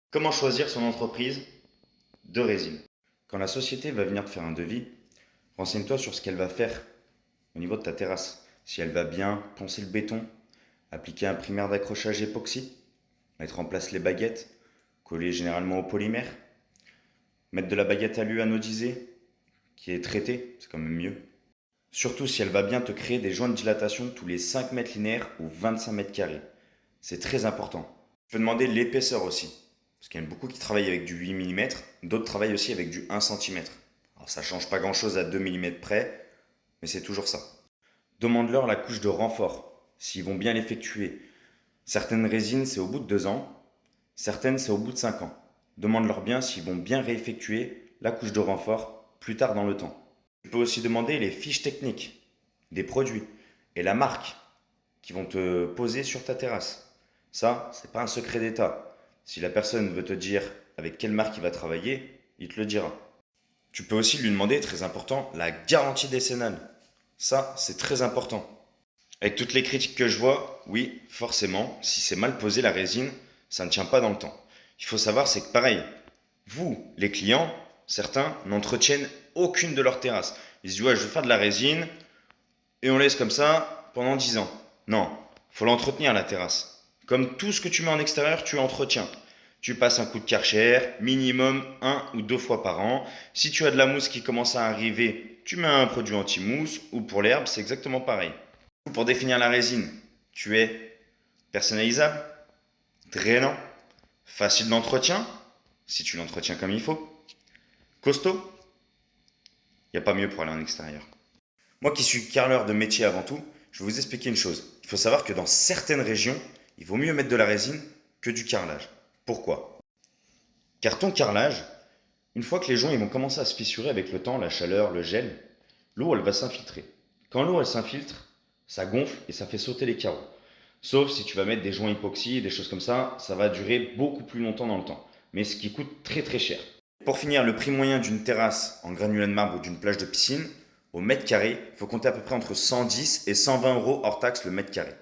Comment choisir son entreprise de résine? Quand la société va venir te faire un devis, renseigne-toi sur ce qu'elle va faire au niveau de ta terrasse. Si elle va bien poncer le béton, appliquer un primaire d'accrochage époxy, mettre en place les baguettes, coller généralement au polymère, mettre de la baguette alu anodisée qui est traitée, c'est quand même mieux. Surtout si elle va bien te créer des joints de dilatation tous les 5 mètres linéaires ou 25 mètres carrés. C'est très important. Tu peux demander l'épaisseur aussi. Parce qu'il y en a beaucoup qui travaillent avec du 8 mm, d'autres travaillent aussi avec du 1 cm. Alors ça change pas grand chose à 2 mm près, mais c'est toujours ça. Demande-leur la couche de renfort, s'ils vont bien l'effectuer. Certaines résines, c'est au bout de 2 ans, certaines, c'est au bout de 5 ans. Demande-leur bien s'ils vont bien réeffectuer la couche de renfort plus tard dans le temps. Tu peux aussi demander les fiches techniques des produits et la marque qui vont te poser sur ta terrasse. Ça, c'est pas un secret d'État. Si la personne veut te dire avec quelle marque il va travailler, il te le dira. Tu peux aussi lui demander, très important, la garantie décennale. Ça, c'est très important. Avec toutes les critiques que je vois, oui, forcément, si c'est mal posé la résine, ça ne tient pas dans le temps. Il faut savoir, c'est que pareil, vous, les clients, certains n'entretiennent aucune de leurs terrasses. Ils se disent, ouais, je veux faire de la résine, et on laisse comme ça pendant 10 ans. Non, faut l'entretenir la terrasse. Comme tout ce que tu mets en extérieur, tu entretiens. Tu passes un coup de Karcher, minimum 1 ou 2 fois par an. Si tu as de la mousse qui commence à arriver, tu mets un produit anti-mousse, ou pour l'herbe, c'est exactement pareil. Pour définir la résine, tu es personnalisable, drainant, facile d'entretien, si tu l'entretiens comme il faut, costaud, il n'y a pas mieux pour aller en extérieur. Moi qui suis carreleur de métier avant tout, je vais vous expliquer une chose. Il faut savoir que dans certaines régions, il vaut mieux mettre de la résine que du carrelage. Pourquoi? Car ton carrelage, une fois que les joints ils vont commencer à se fissurer avec le temps, la chaleur, le gel, l'eau elle va s'infiltrer. Quand l'eau elle s'infiltre, ça gonfle et ça fait sauter les carreaux. Sauf si tu vas mettre des joints époxy, des choses comme ça va durer beaucoup plus longtemps dans le temps. Mais ce qui coûte très très cher. Pour finir, le prix moyen d'une terrasse en granulat de marbre ou d'une plage de piscine, au mètre carré, il faut compter à peu près entre 110 et 120 euros hors taxe le mètre carré.